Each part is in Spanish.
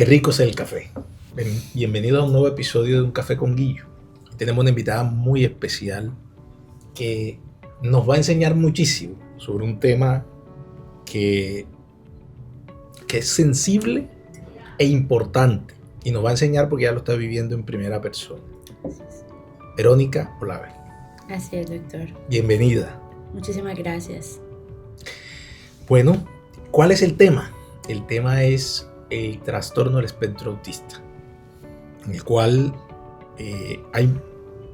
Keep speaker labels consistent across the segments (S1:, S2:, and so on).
S1: Qué rico es el café. Bienvenido a un nuevo episodio de Un Café con Guillo. Tenemos una invitada muy especial que nos va a enseñar muchísimo sobre un tema que es sensible e importante. Y nos va a enseñar porque ya lo está viviendo en primera persona. Verónica Olave.
S2: Así es, doctor.
S1: Bienvenida.
S2: Muchísimas gracias.
S1: Bueno, ¿cuál es el tema? El tema es el trastorno del espectro autista, en el cual hay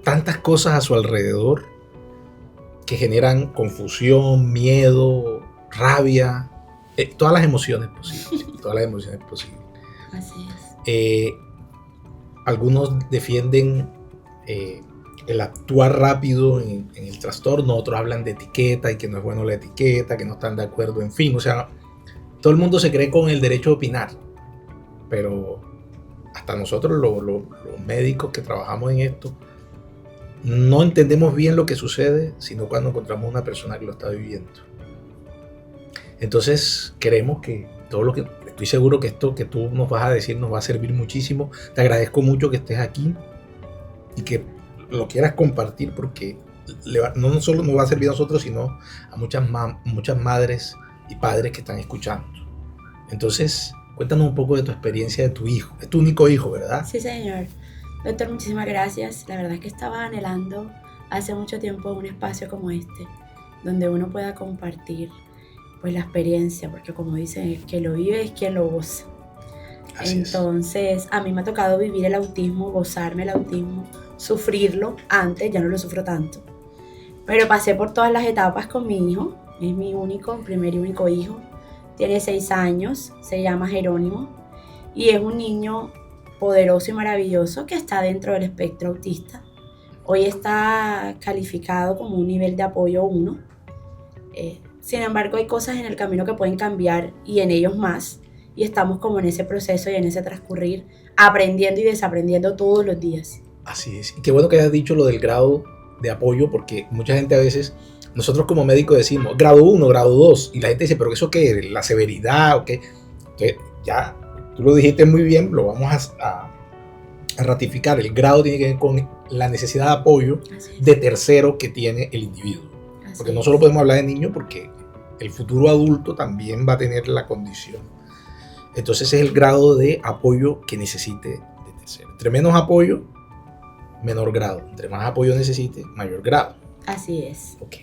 S1: tantas cosas a su alrededor que generan confusión, miedo, rabia, todas las emociones posibles.
S2: Así es.
S1: Algunos defienden el actuar rápido en el trastorno, otros hablan de etiqueta y que no es bueno la etiqueta, que no están de acuerdo, en fin, o sea, todo el mundo se cree con el derecho de opinar, pero hasta nosotros los médicos que trabajamos en esto no entendemos bien lo que sucede, sino cuando encontramos una persona que lo está viviendo. Entonces queremos que todo lo que, estoy seguro que esto que tú nos vas a decir nos va a servir muchísimo. Te agradezco mucho que estés aquí y que lo quieras compartir, porque no solo nos va a servir a nosotros, sino a muchas madres y padres que están escuchando. Entonces, cuéntanos un poco de tu experiencia de tu hijo. Es tu único hijo, ¿verdad?
S2: Sí, señor. Doctor, muchísimas gracias. La verdad es que estaba anhelando hace mucho tiempo un espacio como este, donde uno pueda compartir pues la experiencia, porque como dicen, el que lo vive es quien lo goza. Entonces, a mí me ha tocado vivir el autismo, gozarme el autismo, sufrirlo. Antes ya no lo sufro tanto, pero pasé por todas las etapas con mi hijo. Es mi primer y único hijo. Tiene 6 años, se llama Jerónimo y es un niño poderoso y maravilloso que está dentro del espectro autista. Hoy está calificado como un nivel de apoyo 1. Sin embargo, hay cosas en el camino que pueden cambiar y en ellos más. Y estamos como en ese proceso y en ese transcurrir, aprendiendo y desaprendiendo todos los días.
S1: Así es. Y qué bueno que hayas dicho lo del grado de apoyo, porque mucha gente a veces, nosotros como médicos decimos grado 1, grado 2, y la gente dice, pero ¿eso qué? ¿La severidad o qué? Entonces, ya, tú lo dijiste muy bien, lo vamos a ratificar. El grado tiene que ver con la necesidad de apoyo de tercero que tiene el individuo. Porque no solo podemos hablar de niños, porque el futuro adulto también va a tener la condición. Entonces es el grado de apoyo que necesite de tercero. Entre menos apoyo, menor grado. Entre más apoyo necesite, mayor grado.
S2: Así es.
S1: Ok.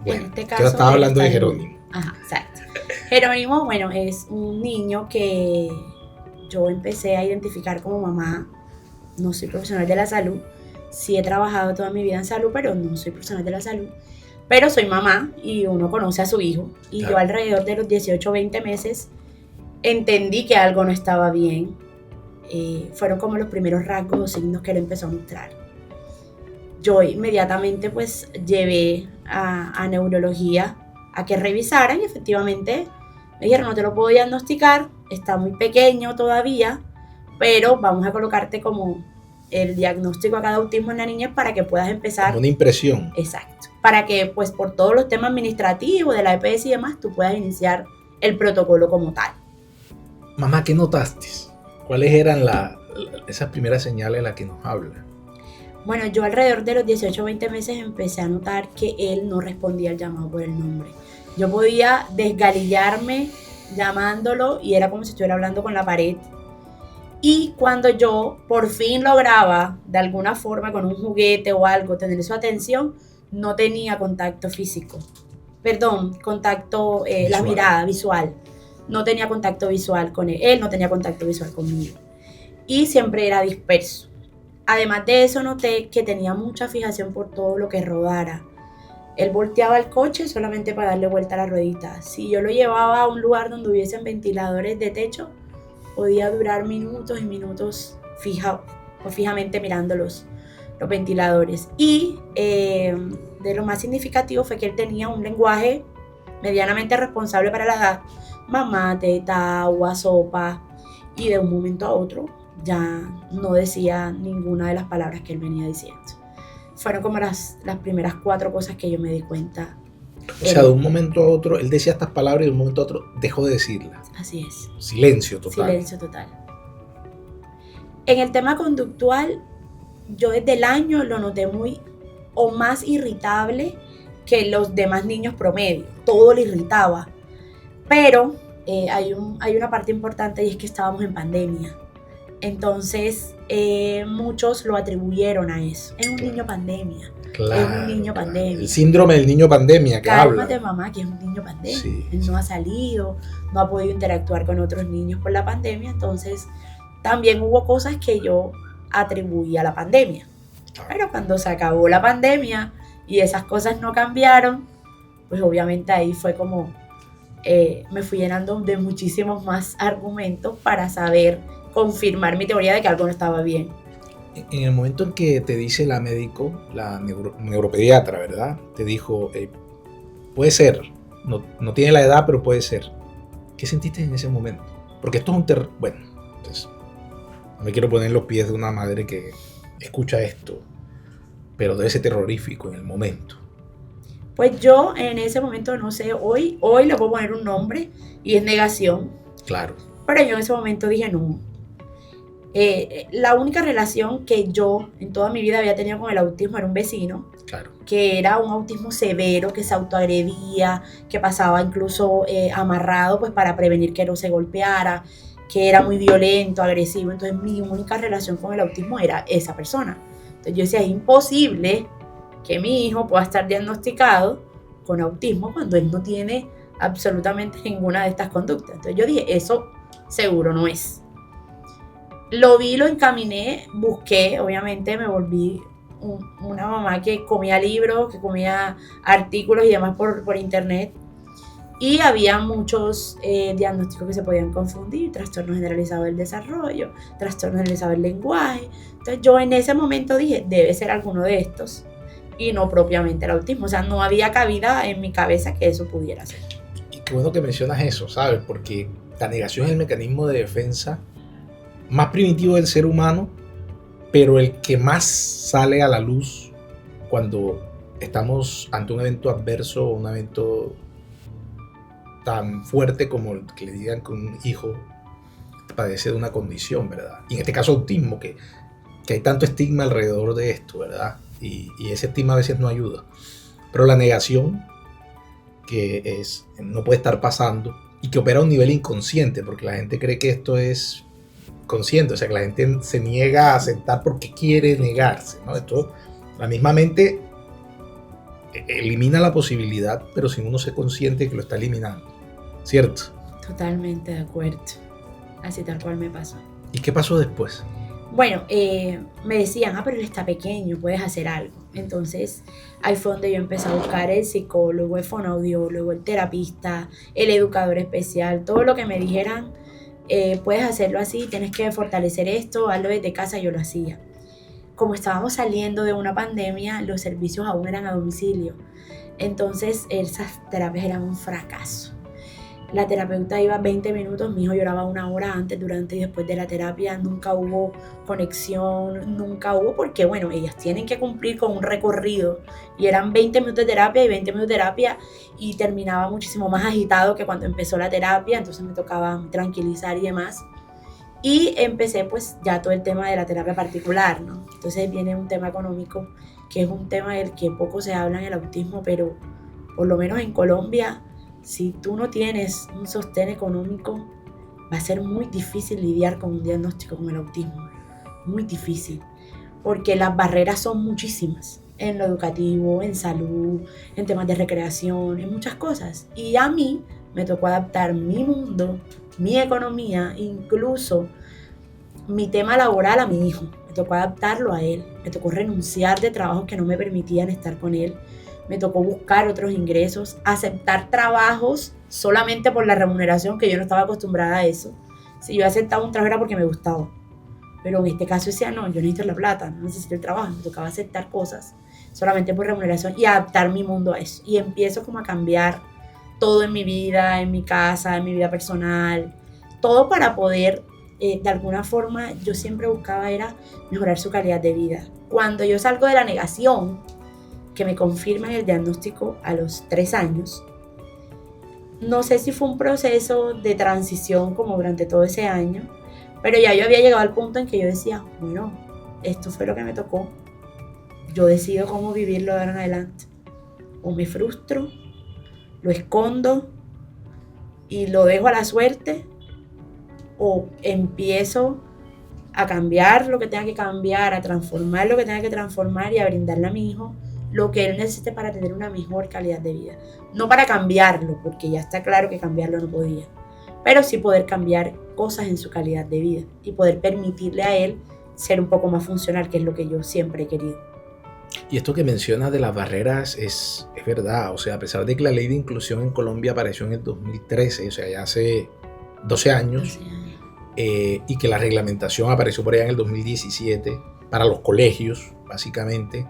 S1: Bueno,
S2: en este caso
S1: estaba hablando de Jerónimo.
S2: Ajá, exacto. Jerónimo, bueno, es un niño que yo empecé a identificar como mamá. No soy profesional de la salud. Sí he trabajado toda mi vida en salud, pero no soy profesional de la salud. Pero soy mamá y uno conoce a su hijo. Y claro, yo alrededor de los 18 o 20 meses entendí que algo no estaba bien. Fueron como los primeros rasgos o signos que él empezó a mostrar. Yo inmediatamente pues llevé a neurología a que revisaran y efectivamente me dijeron, no te lo puedo diagnosticar, está muy pequeño todavía, pero vamos a colocarte como el diagnóstico acá de autismo en la niñez para que puedas empezar.
S1: Como una impresión.
S2: Exacto. Para que pues por todos los temas administrativos de la EPS y demás tú puedas iniciar el protocolo como tal.
S1: Mamá, ¿qué notaste? ¿Cuáles eran esas primeras señales de las que nos habla?
S2: Bueno, yo alrededor de los 18 o 20 meses empecé a notar que él no respondía al llamado por el nombre. Yo podía desgalillarme llamándolo y era como si estuviera hablando con la pared. Y cuando yo por fin lograba, de alguna forma, con un juguete o algo, tener su atención, no tenía contacto físico. La mirada visual. No tenía contacto visual con él no tenía contacto visual conmigo. Y siempre era disperso. Además de eso, noté que tenía mucha fijación por todo lo que rodara. Él volteaba el coche solamente para darle vuelta a la ruedita. Si yo lo llevaba a un lugar donde hubiesen ventiladores de techo, podía durar minutos y minutos fijamente mirando los ventiladores. Y de lo más significativo fue que él tenía un lenguaje medianamente responsable para la edad. Mamá, teta, agua, sopa. Y de un momento a otro ya no decía ninguna de las palabras que él venía diciendo. Fueron como las primeras 4 cosas que yo me di cuenta.
S1: O sea, de un momento a otro, él decía estas palabras y de un momento a otro dejó de decirlas.
S2: Así es.
S1: Silencio total.
S2: Silencio total. En el tema conductual, yo desde el año lo noté muy o más irritable que los demás niños promedio. Todo le irritaba. Pero hay una parte importante y es que estábamos en pandemia. Entonces, muchos lo atribuyeron a eso. Es un niño pandemia.
S1: Claro,
S2: es un niño pandemia.
S1: El síndrome del niño pandemia que
S2: Cálmate,
S1: habla.
S2: mamá, que es un niño pandemia.
S1: Sí,
S2: Él no ha salido, no ha podido interactuar con otros niños por la pandemia. Entonces, también hubo cosas que yo atribuí a la pandemia.
S1: Claro.
S2: Pero cuando se acabó la pandemia y esas cosas no cambiaron, pues obviamente ahí fue como me fui llenando de muchísimos más argumentos para saber confirmar mi teoría de que algo no estaba bien.
S1: En el momento en que te dice la médico, la neuropediatra, ¿verdad? Te dijo, puede ser, no tiene la edad, pero puede ser. ¿Qué sentiste en ese momento? Porque esto es un bueno, entonces, no me quiero poner en los pies de una madre que escucha esto, pero debe ser terrorífico en el momento.
S2: Pues yo en ese momento, no sé, hoy le puedo poner un nombre y es negación.
S1: Claro.
S2: Pero yo en ese momento dije no. La única relación que yo en toda mi vida había tenido con el autismo era un vecino.
S1: Claro.
S2: Que era un autismo severo, que se autoagredía, que pasaba incluso amarrado pues para prevenir que no se golpeara, que era muy violento, agresivo. Entonces mi única relación con el autismo era esa persona. Entonces yo decía, es imposible que mi hijo pueda estar diagnosticado con autismo cuando él no tiene absolutamente ninguna de estas conductas. Entonces yo dije, eso seguro no es. Lo vi, lo encaminé, busqué, obviamente me volví una mamá que comía libros, que comía artículos y demás por internet. Y había muchos diagnósticos que se podían confundir, trastorno generalizado del desarrollo, trastorno generalizado del lenguaje. Entonces yo en ese momento dije, debe ser alguno de estos y no propiamente el autismo. O sea, no había cabida en mi cabeza que eso pudiera ser.
S1: Y qué bueno que mencionas eso, ¿sabes? Porque la negación es el mecanismo de defensa más primitivo del ser humano, pero el que más sale a la luz cuando estamos ante un evento adverso o un evento tan fuerte como el que le digan que un hijo padece de una condición, ¿verdad? Y en este caso autismo, que hay tanto estigma alrededor de esto, ¿verdad? Y ese estigma a veces no ayuda. Pero la negación, que no puede estar pasando y que opera a un nivel inconsciente, porque la gente cree que esto es consciente, o sea que la gente se niega a aceptar porque quiere negarse, ¿no? Esto, la misma mente elimina la posibilidad, pero sin uno ser consciente de que lo está eliminando, ¿cierto?
S2: Totalmente de acuerdo, así tal cual me pasó.
S1: ¿Y qué pasó después?
S2: Bueno, me decían, pero él está pequeño, puedes hacer algo. Entonces, ahí fue donde yo empecé a buscar el psicólogo, el fonoaudiólogo, el terapista, el educador especial, todo lo que me dijeran. Puedes hacerlo así, tienes que fortalecer esto, hazlo desde casa. Yo lo hacía. Como estábamos saliendo de una pandemia, los servicios aún eran a domicilio. Entonces esas terapias eran un fracaso. La terapeuta iba 20 minutos, mi hijo lloraba 1 hora antes, durante y después de la terapia. Nunca hubo conexión, nunca hubo, porque bueno, ellas tienen que cumplir con un recorrido y eran 20 minutos de terapia y 20 minutos de terapia y terminaba muchísimo más agitado que cuando empezó la terapia, entonces me tocaba tranquilizar y demás. Y empecé pues ya todo el tema de la terapia particular, ¿no? Entonces viene un tema económico, que es un tema del que poco se habla en el autismo, pero por lo menos en Colombia, si tú no tienes un sostén económico, va a ser muy difícil lidiar con un diagnóstico con el autismo. Muy difícil, porque las barreras son muchísimas, en lo educativo, en salud, en temas de recreación, en muchas cosas. Y a mí me tocó adaptar mi mundo, mi economía, incluso mi tema laboral a mi hijo. Me tocó adaptarlo a él, me tocó renunciar de trabajos que no me permitían estar con él. Me tocó buscar otros ingresos, aceptar trabajos solamente por la remuneración, que yo no estaba acostumbrada a eso. Si yo aceptaba un trabajo era porque me gustaba. Pero en este caso decía, no, yo necesito la plata, no necesito el trabajo. Me tocaba aceptar cosas solamente por remuneración y adaptar mi mundo a eso. Y empiezo como a cambiar todo en mi vida, en mi casa, en mi vida personal. Todo para poder, de alguna forma, yo siempre buscaba era mejorar su calidad de vida. Cuando yo salgo de la negación, que me confirman el diagnóstico a los 3 años. No sé si fue un proceso de transición como durante todo ese año, Pero ya yo había llegado al punto en que yo decía, bueno, esto fue lo que me tocó. Yo decido cómo vivirlo de ahora en adelante. O me frustro, lo escondo y lo dejo a la suerte, o empiezo a cambiar lo que tenga que cambiar, a transformar lo que tenga que transformar y a brindarle a mi hijo lo que él necesite para tener una mejor calidad de vida. No para cambiarlo, porque ya está claro que cambiarlo no podía, pero sí poder cambiar cosas en su calidad de vida y poder permitirle a él ser un poco más funcional, que es lo que yo siempre he querido.
S1: Y esto que mencionas de las barreras es verdad. O sea, a pesar de que la ley de inclusión en Colombia apareció en el 2013, o sea, ya hace 12 años, y que la reglamentación apareció por allá en el 2017 para los colegios, básicamente.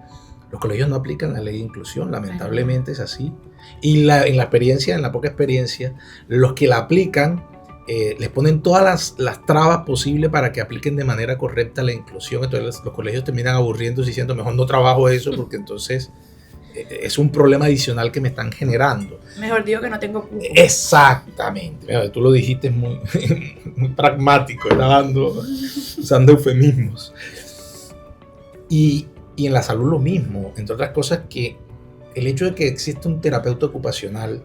S1: Los colegios no aplican la ley de inclusión, lamentablemente es así. Y en la poca experiencia, los que la aplican les ponen todas las trabas posibles para que apliquen de manera correcta la inclusión. Entonces los colegios terminan aburriéndose y diciendo, mejor no trabajo eso, porque entonces es un problema adicional que me están generando.
S2: Mejor digo que no tengo cupo.
S1: Exactamente. Mira, tú lo dijiste muy, muy pragmático, usando eufemismos. Y en la salud lo mismo, entre otras cosas, que el hecho de que exista un terapeuta ocupacional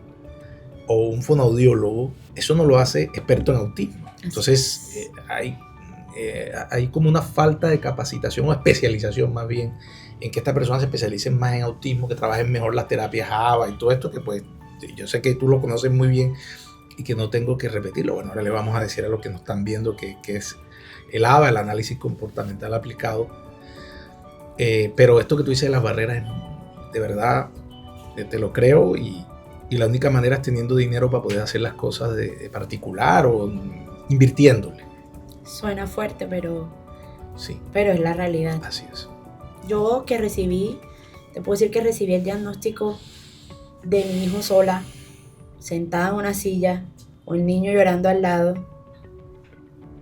S1: o un fonoaudiólogo, eso no lo hace experto en autismo. Entonces hay como una falta de capacitación o especialización más bien, en que esta persona se especialice más en autismo, que trabajen mejor las terapias ABA y todo esto, que pues yo sé que tú lo conoces muy bien y que no tengo que repetirlo. Bueno, ahora le vamos a decir a los que nos están viendo que es el ABA, el análisis comportamental aplicado. Pero esto que tú dices de las barreras, de verdad, te lo creo, y la única manera es teniendo dinero para poder hacer las cosas de particular o invirtiéndole.
S2: Suena fuerte, pero
S1: sí,
S2: pero es la realidad.
S1: Así es.
S2: Yo te puedo decir que recibí el diagnóstico de mi hijo sola, sentada en una silla, con el niño llorando al lado,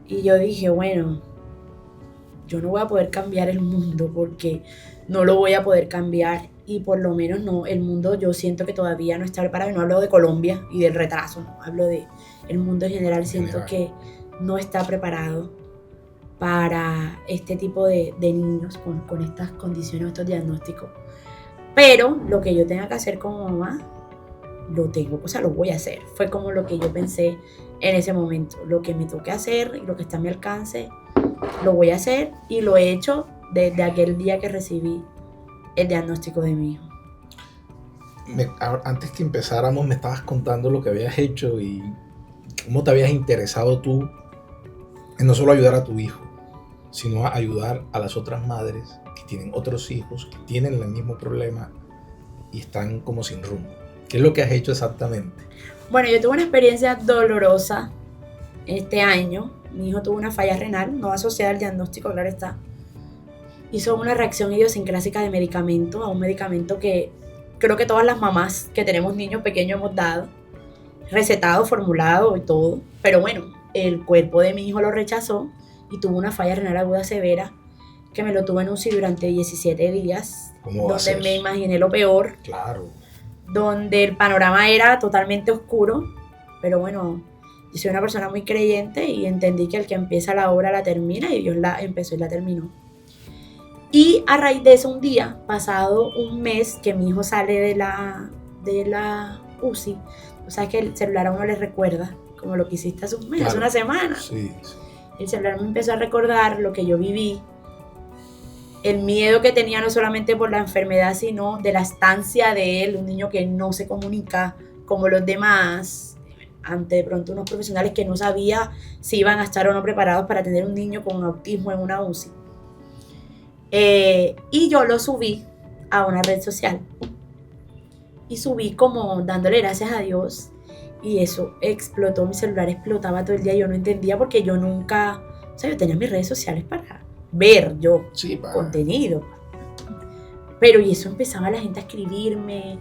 S2: y yo dije, bueno, yo no voy a poder cambiar el mundo, porque no lo voy a poder cambiar, y por lo menos no, el mundo yo siento que todavía no está preparado. No hablo de Colombia y del retraso, no, hablo de el mundo en general. Siento que no está preparado para este tipo de niños con estas condiciones, estos diagnósticos. Pero lo que yo tenga que hacer como mamá, lo voy a hacer. Fue como lo que yo pensé en ese momento. Lo que me toque hacer y lo que está a mi alcance, lo voy a hacer, y lo he hecho desde aquel día que recibí el diagnóstico de mi hijo.
S1: Antes que empezáramos me estabas contando lo que habías hecho y cómo te habías interesado tú en no solo ayudar a tu hijo, sino a ayudar a las otras madres que tienen otros hijos, que tienen el mismo problema y están como sin rumbo. ¿Qué es lo que has hecho exactamente?
S2: Bueno, yo tuve una experiencia dolorosa este año. Mi hijo tuvo una falla renal, no asociada al diagnóstico, claro está. Hizo una reacción idiosincrásica de medicamento, a un medicamento que creo que todas las mamás que tenemos niños pequeños hemos dado, recetado, formulado y todo. Pero bueno, el cuerpo de mi hijo lo rechazó y tuvo una falla renal aguda severa, que me lo tuve en UCI durante 17 días, donde me imaginé lo peor.
S1: Claro.
S2: Donde el panorama era totalmente oscuro, pero bueno, yo soy una persona muy creyente y entendí que el que empieza la obra la termina, y Dios la empezó y la terminó. Y a raíz de eso, un día, pasado un mes que mi hijo sale de la UCI, o sea que el celular a uno le recuerda como lo que hiciste hace un mes, hace una semana.
S1: Sí.
S2: El celular me empezó a recordar lo que yo viví, el miedo que tenía no solamente por la enfermedad, sino de la estancia de él, un niño que no se comunica como los demás, ante de pronto unos profesionales que no sabía si iban a estar o no preparados para tener un niño con autismo en una UCI. Y yo lo subí a una red social, y subí como dándole gracias a Dios, y eso explotó, mi celular explotaba todo el día. Yo no entendía, porque yo nunca, o sea, yo tenía mis redes sociales para ver yo contenido, pero y eso empezaba la gente a escribirme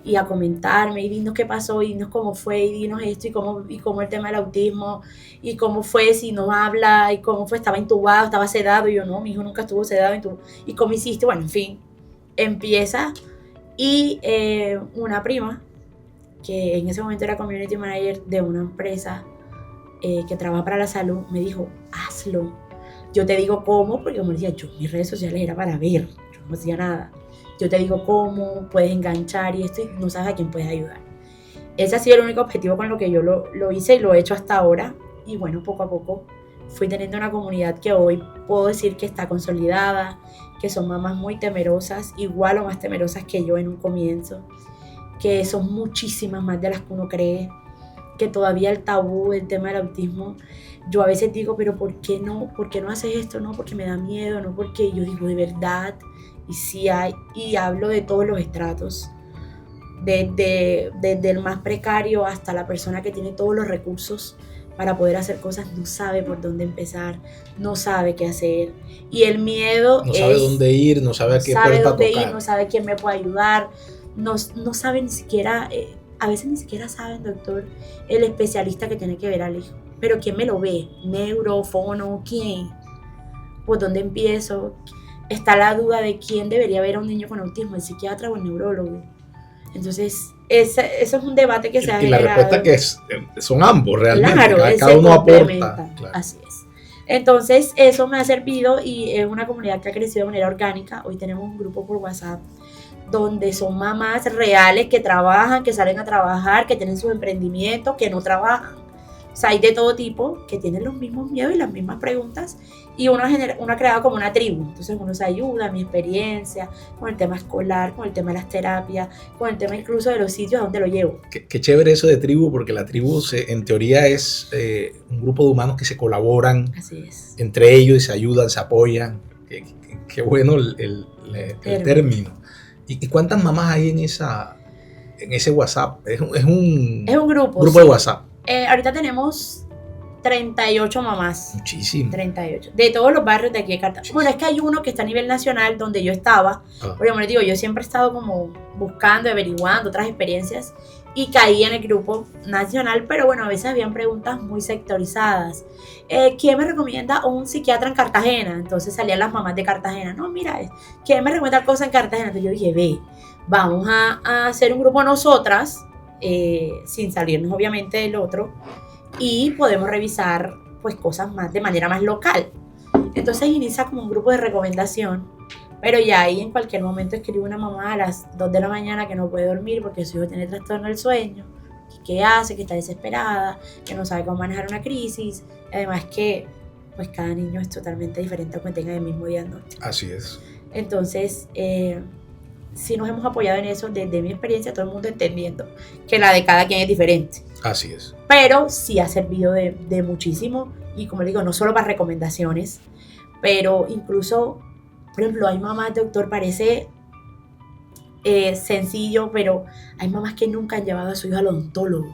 S2: y a comentarme, y dinos qué pasó, y dinos cómo fue, y dinos esto, y cómo el tema del autismo, y cómo fue si no habla, y cómo fue, estaba intubado, estaba sedado, y yo no, mi hijo nunca estuvo sedado, y cómo hiciste, bueno, en fin, empieza. Y una prima, que en ese momento era community manager de una empresa que trabaja para la salud, me dijo, hazlo. Yo te digo cómo, porque como decía, yo mis redes sociales era para ver, yo no hacía nada. Yo te digo cómo, puedes enganchar y esto, y no sabes a quién puedes ayudar. Ese ha sido el único objetivo con lo que yo lo hice y lo he hecho hasta ahora. Y bueno, poco a poco fui teniendo una comunidad que hoy puedo decir que está consolidada, que son mamás muy temerosas, igual o más temerosas que yo en un comienzo, que son muchísimas más de las que uno cree, que todavía el tabú del tema del autismo, yo a veces digo, pero ¿por qué no haces esto? No, porque me da miedo, no porque yo digo de verdad, y sí hay, y hablo de todos los estratos, desde el más precario hasta la persona que tiene todos los recursos para poder hacer cosas, no sabe por dónde empezar, no sabe qué hacer, y el miedo
S1: no sabe dónde ir, no sabe a qué puerta tocar,
S2: no sabe quién me puede ayudar, no sabe ni siquiera, a veces ni siquiera saben, doctor, el especialista que tiene que ver al hijo, pero ¿quién me lo ve? ¿Neuro, fono, quién? ¿Por dónde empiezo? Está la duda de quién debería ver a un niño con autismo, el psiquiatra o el neurólogo. Entonces, eso es un debate que se ha generado.
S1: Y la respuesta que son ambos realmente,
S2: claro,
S1: cada uno aporta. Claro.
S2: Así es. Entonces, eso me ha servido y es una comunidad que ha crecido de manera orgánica. Hoy tenemos un grupo por WhatsApp donde son mamás reales que trabajan, que salen a trabajar, que tienen sus emprendimientos, que no trabajan. O sea, hay de todo tipo que tienen los mismos miedos y las mismas preguntas y uno ha creado como una tribu. Entonces uno se ayuda, mi experiencia, con el tema escolar, con el tema de las terapias, con el tema incluso de los sitios a donde lo llevo.
S1: Qué chévere eso de tribu, porque la tribu en teoría es un grupo de humanos que se colaboran.
S2: Así es.
S1: Entre ellos y se ayudan, se apoyan. Qué bueno el término. ¿Y cuántas mamás hay en ese WhatsApp? Es un grupo
S2: sí.
S1: de WhatsApp.
S2: Ahorita tenemos 38 mamás.
S1: Muchísimo.
S2: 38. De todos los barrios de aquí de Cartagena. Bueno, es que hay uno que está a nivel nacional donde yo estaba. Porque como les digo, yo siempre he estado como buscando, averiguando otras experiencias y caí en el grupo nacional, pero bueno, a veces habían preguntas muy sectorizadas. ¿Quién me recomienda un psiquiatra en Cartagena? Entonces salían las mamás de Cartagena. No, mira, ¿quién me recomienda tal cosa en Cartagena? Entonces yo dije, ve, vamos a hacer un grupo nosotras, sin salirnos obviamente del otro, y podemos revisar pues cosas más de manera más local. Entonces inicia como un grupo de recomendación, pero ya ahí en cualquier momento escribe una mamá a las 2 de la mañana que no puede dormir porque su hijo tiene trastorno del sueño, que hace, que está desesperada, que no sabe cómo manejar una crisis, además que pues cada niño es totalmente diferente aunque tenga el mismo diagnóstico.
S1: Así es.
S2: Entonces, sí nos hemos apoyado en eso desde mi experiencia, todo el mundo entendiendo que la de cada quien es diferente.
S1: Así es.
S2: Pero sí ha servido de muchísimo y como les digo, no solo para recomendaciones, pero incluso, por ejemplo, hay mamás, doctor, parece sencillo, pero hay mamás que nunca han llevado a su hijo al odontólogo.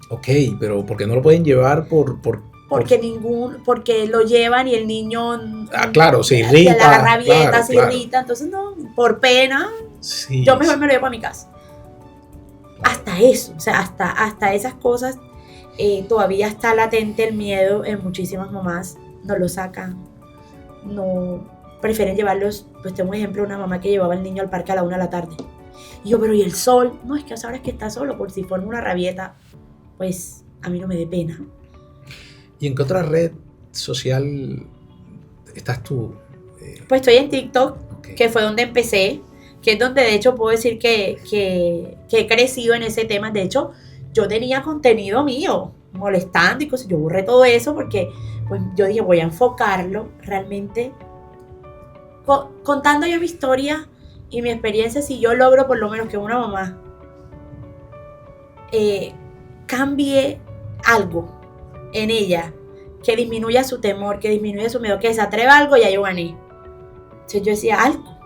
S1: Ok, pero ¿por qué no lo pueden llevar
S2: porque lo llevan y el niño
S1: claro, se irrita,
S2: le da rabieta,
S1: claro,
S2: se irrita, entonces no, por pena,
S1: sí,
S2: yo mejor me lo llevo para mi casa. Hasta eso, o sea, hasta esas cosas todavía está latente el miedo en muchísimas mamás, no lo sacan, no prefieren llevarlos. Pues tengo un ejemplo de una mamá que llevaba al niño al parque a la 1 de la tarde. Y yo, pero ¿y el sol? No, es que ahora es que está solo, por si forma una rabieta, pues a mí no me dé pena.
S1: ¿Y en qué otra red social estás tú?
S2: Pues estoy en TikTok,
S1: Okay.
S2: que fue donde empecé, que es donde de hecho puedo decir que he crecido en ese tema. De hecho, yo tenía contenido mío, molestando y cosas. Yo borré todo eso porque pues, yo dije, voy a enfocarlo realmente contando yo mi historia y mi experiencia. Si yo logro por lo menos que una mamá cambie algo en ella, que disminuya su temor, que disminuya su miedo, que se atreva a algo, ya yo gané. Entonces yo decía, algo,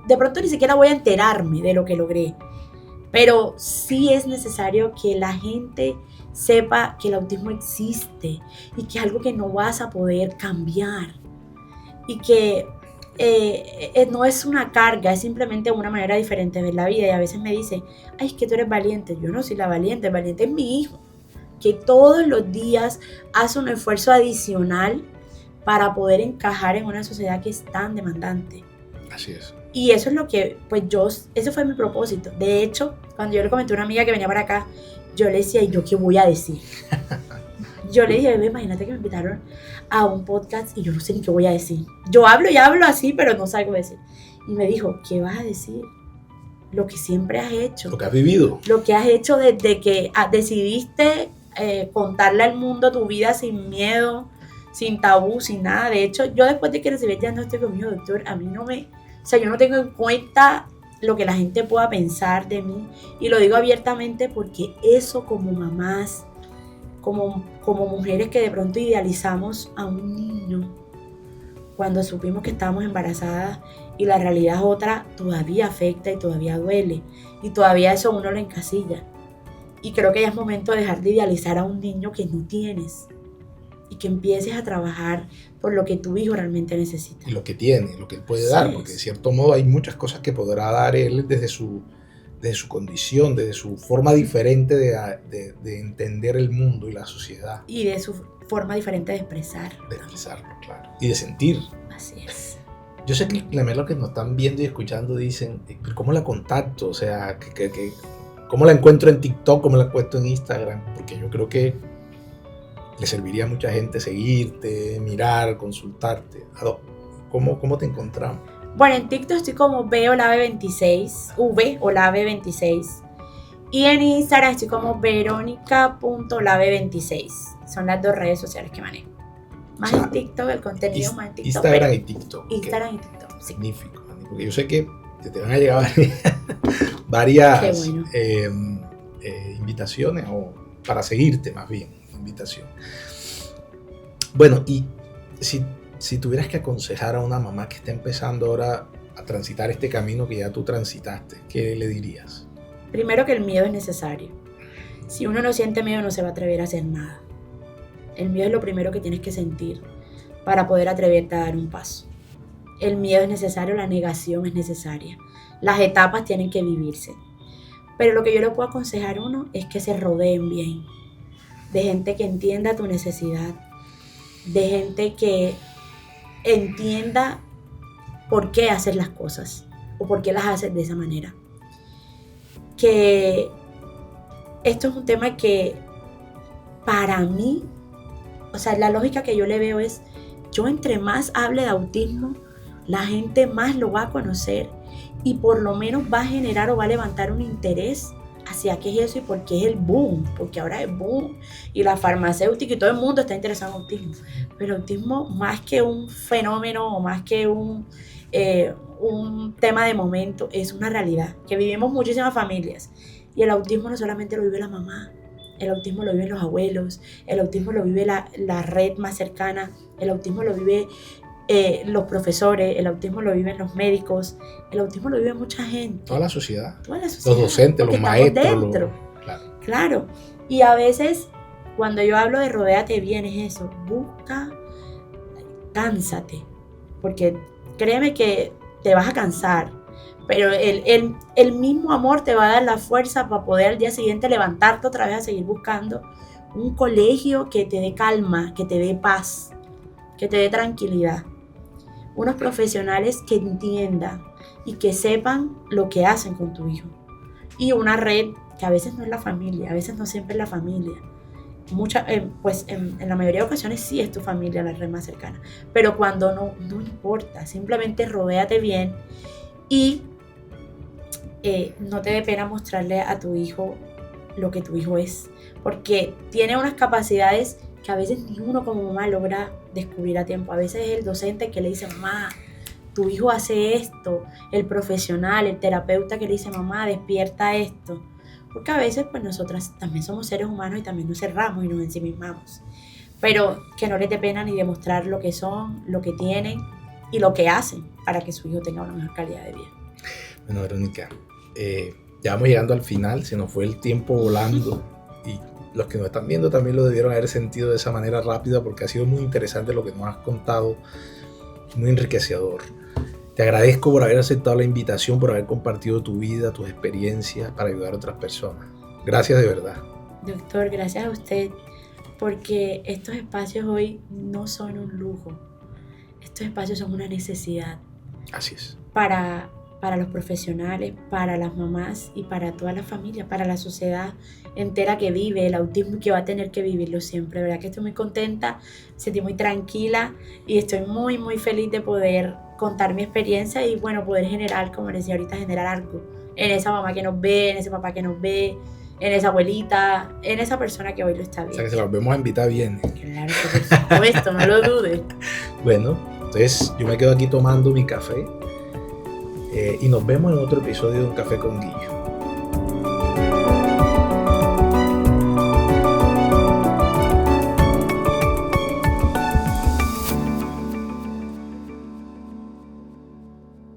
S2: de pronto ni siquiera voy a enterarme de lo que logré, pero sí es necesario que la gente sepa que el autismo existe y que es algo que no vas a poder cambiar y que no es una carga, es simplemente una manera diferente de ver la vida. Y a veces me dicen, ay, es que tú eres valiente. Yo no soy la valiente, el valiente es mi hijo, que todos los días hace un esfuerzo adicional para poder encajar en una sociedad que es tan demandante.
S1: Así es.
S2: Y eso es lo que, pues ese fue mi propósito. De hecho, cuando yo le comenté a una amiga que venía para acá, yo le decía, ¿y yo qué voy a decir? Yo le dije, bebé, imagínate que me invitaron a un podcast y yo no sé ni qué voy a decir. Yo hablo y hablo así, pero no sé qué decir. Y me dijo, ¿qué vas a decir? Lo que siempre has hecho.
S1: Lo que has vivido.
S2: Lo que has hecho desde que decidiste contarle al mundo tu vida sin miedo, sin tabú, sin nada. De hecho, yo después de que recibí el diagnóstico conmigo, doctor, a mí no me... O sea, yo no tengo en cuenta lo que la gente pueda pensar de mí. Y lo digo abiertamente porque eso como mamás, como mujeres que de pronto idealizamos a un niño, cuando supimos que estábamos embarazadas y la realidad es otra, todavía afecta y todavía duele. Y todavía eso uno lo encasilla. Y creo que ya es momento de dejar de idealizar a un niño que no tienes. Y que empieces a trabajar por lo que tu hijo realmente necesita.
S1: Y lo que tiene, lo que él puede dar. Porque de cierto modo hay muchas cosas que podrá dar él desde su condición, desde su forma diferente de entender el mundo y la sociedad.
S2: Y de su forma diferente de expresar.
S1: De expresarlo, claro. Y de sentir.
S2: Así es.
S1: Yo sé que los que nos están viendo y escuchando dicen, ¿cómo la contacto? O sea, ¿cómo la encuentro en TikTok? ¿Cómo la encuentro en Instagram? Porque yo creo que le serviría a mucha gente seguirte, mirar, consultarte. ¿Cómo te encontramos?
S2: Bueno, en TikTok estoy como Olave26, Olave26. Y en Instagram estoy como veronica.olave26. Son las 2 redes sociales que manejo. Más en TikTok, el contenido más en TikTok.
S1: Instagram y TikTok.
S2: Instagram y TikTok, sí.
S1: Magnífico. Porque yo sé que te van a llegar varias invitaciones, o para seguirte más bien, invitación. Bueno, y si tuvieras que aconsejar a una mamá que está empezando ahora a transitar este camino que ya tú transitaste, ¿qué le dirías?
S2: Primero, que el miedo es necesario. Si uno no siente miedo, no se va a atrever a hacer nada. El miedo es lo primero que tienes que sentir para poder atreverte a dar un paso. El miedo es necesario, la negación es necesaria. Las etapas tienen que vivirse. Pero lo que yo le puedo aconsejar a uno es que se rodeen bien de gente que entienda tu necesidad, de gente que entienda por qué haces las cosas o por qué las haces de esa manera. Que esto es un tema que para mí, o sea, la lógica que yo le veo es, yo entre más hable de autismo, la gente más lo va a conocer y por lo menos va a generar o va a levantar un interés hacia qué es eso y por qué es el boom, porque ahora es boom y la farmacéutica y todo el mundo está interesado en autismo. Pero autismo, más que un fenómeno o más que un tema de momento, es una realidad que vivimos muchísimas familias. Y el autismo no solamente lo vive la mamá, el autismo lo viven los abuelos, el autismo lo vive la red más cercana, el autismo lo vive los profesores, el autismo lo viven los médicos, el autismo lo vive mucha gente.
S1: Toda la sociedad.
S2: Los
S1: docentes, los maestros.
S2: Claro. Y a veces, cuando yo hablo de rodéate bien, es eso. Cánsate. Porque créeme que te vas a cansar. Pero el mismo amor te va a dar la fuerza para poder al día siguiente levantarte otra vez a seguir buscando un colegio que te dé calma, que te dé paz, que te dé tranquilidad. Unos profesionales que entiendan y que sepan lo que hacen con tu hijo. Y una red que a veces no es la familia, a veces no siempre es la familia. En la mayoría de ocasiones sí es tu familia la red más cercana. Pero cuando no importa. Simplemente rodéate bien y no te dé pena mostrarle a tu hijo lo que tu hijo es. Porque tiene unas capacidades que a veces ni uno como mamá logra descubrir a tiempo. A veces es el docente que le dice, mamá, tu hijo hace esto, el profesional, el terapeuta que le dice, mamá, despierta esto. Porque a veces pues nosotras también somos seres humanos y también nos cerramos y nos ensimismamos. Pero que no les dé pena ni demostrar lo que son, lo que tienen y lo que hacen para que su hijo tenga una mejor calidad de vida.
S1: Bueno, Verónica, ya vamos llegando al final, se nos fue el tiempo volando y los que nos están viendo también lo debieron haber sentido de esa manera rápida porque ha sido muy interesante lo que nos has contado, muy enriquecedor. Te agradezco por haber aceptado la invitación, por haber compartido tu vida, tus experiencias para ayudar a otras personas. Gracias de verdad.
S2: Doctor, gracias a usted, porque estos espacios hoy no son un lujo. Estos espacios son una necesidad.
S1: Así es.
S2: Para para los profesionales, para las mamás y para toda la familia, para la sociedad entera que vive el autismo y que va a tener que vivirlo siempre. De verdad que estoy muy contenta, me sentí muy tranquila y estoy muy, muy feliz de poder contar mi experiencia y bueno, poder generar, como les decía ahorita, generar algo en esa mamá que nos ve, en ese papá que nos ve, en esa abuelita, en esa persona que hoy lo está
S1: O sea
S2: viendo.
S1: que se la volvemos a invitar bien.
S2: Claro que por supuesto, no lo dudes.
S1: Bueno, entonces yo me quedo aquí tomando mi café y nos vemos en otro episodio de Un Café con Guillo.